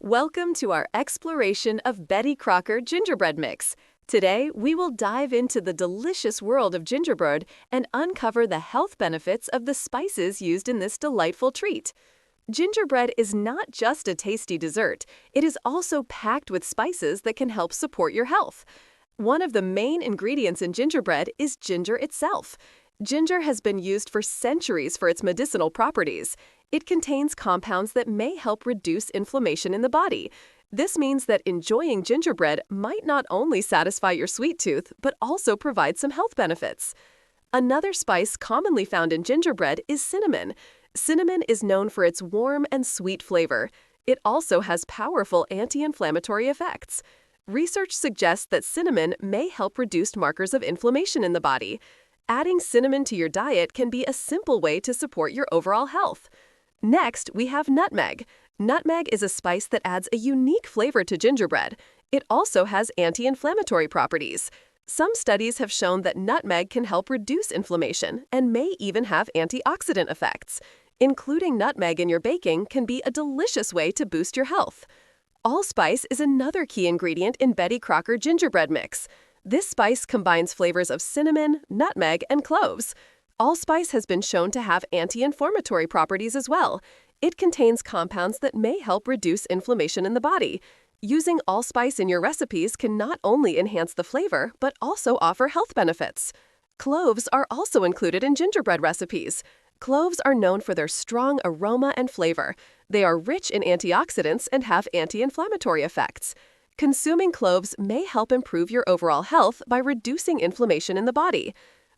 Welcome to our exploration of Betty Crocker Gingerbread Mix. Today, we will dive into the delicious world of gingerbread and uncover the health benefits of the spices used in this delightful treat. Gingerbread is not just a tasty dessert, it is also packed with spices that can help support your health. One of the main ingredients in gingerbread is ginger itself. Ginger has been used for centuries for its medicinal properties. It contains compounds that may help reduce inflammation in the body. This means that enjoying gingerbread might not only satisfy your sweet tooth, but also provide some health benefits. Another spice commonly found in gingerbread is cinnamon. Cinnamon is known for its warm and sweet flavor. It also has powerful anti-inflammatory effects. Research suggests that cinnamon may help reduce markers of inflammation in the body. Adding cinnamon to your diet can be a simple way to support your overall health. Next, we have nutmeg. Nutmeg is a spice that adds a unique flavor to gingerbread. It also has anti-inflammatory properties. Some studies have shown that nutmeg can help reduce inflammation and may even have antioxidant effects. Including nutmeg in your baking can be a delicious way to boost your health. Allspice is another key ingredient in Betty Crocker Gingerbread Mix. This spice combines flavors of cinnamon, nutmeg, and cloves. Allspice has been shown to have anti-inflammatory properties as well. It contains compounds that may help reduce inflammation in the body. Using allspice in your recipes can not only enhance the flavor, but also offer health benefits. Cloves are also included in gingerbread recipes. Cloves are known for their strong aroma and flavor. They are rich in antioxidants and have anti-inflammatory effects. Consuming cloves may help improve your overall health by reducing inflammation in the body.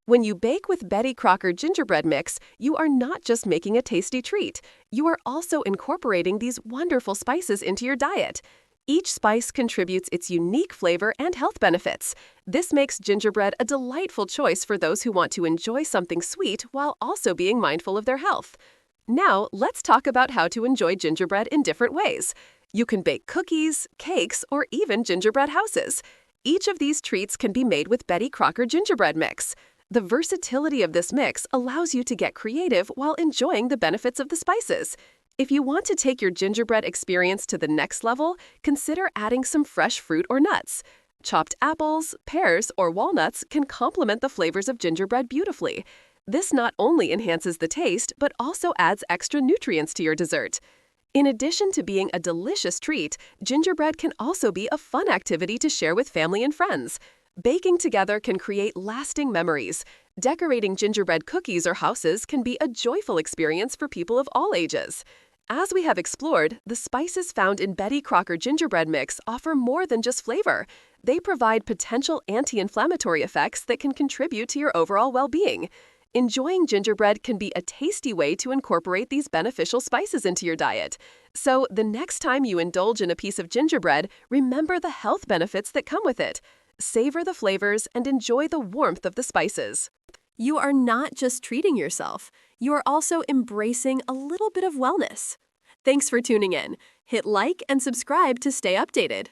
When you bake with Betty Crocker Gingerbread Mix, you are not just making a tasty treat. You are also incorporating these wonderful spices into your diet. Each spice contributes its unique flavor and health benefits. This makes gingerbread a delightful choice for those who want to enjoy something sweet while also being mindful of their health. Now, let's talk about how to enjoy gingerbread in different ways. You can bake cookies, cakes, or even gingerbread houses. Each of these treats can be made with Betty Crocker Gingerbread Mix. The versatility of this mix allows you to get creative while enjoying the benefits of the spices. If you want to take your gingerbread experience to the next level, consider adding some fresh fruit or nuts. Chopped apples, pears, or walnuts can complement the flavors of gingerbread beautifully. This not only enhances the taste, but also adds extra nutrients to your dessert. In addition to being a delicious treat, gingerbread can also be a fun activity to share with family and friends. Baking together can create lasting memories. Decorating gingerbread cookies or houses can be a joyful experience for people of all ages. As we have explored, the spices found in Betty Crocker Gingerbread Mix offer more than just flavor. They provide potential anti-inflammatory effects that can contribute to your overall well-being. Enjoying gingerbread can be a tasty way to incorporate these beneficial spices into your diet. So, the next time you indulge in a piece of gingerbread, remember the health benefits that come with it. Savor the flavors and enjoy the warmth of the spices. You are not just treating yourself, you are also embracing a little bit of wellness. Thanks for tuning in. Hit like and subscribe to stay updated.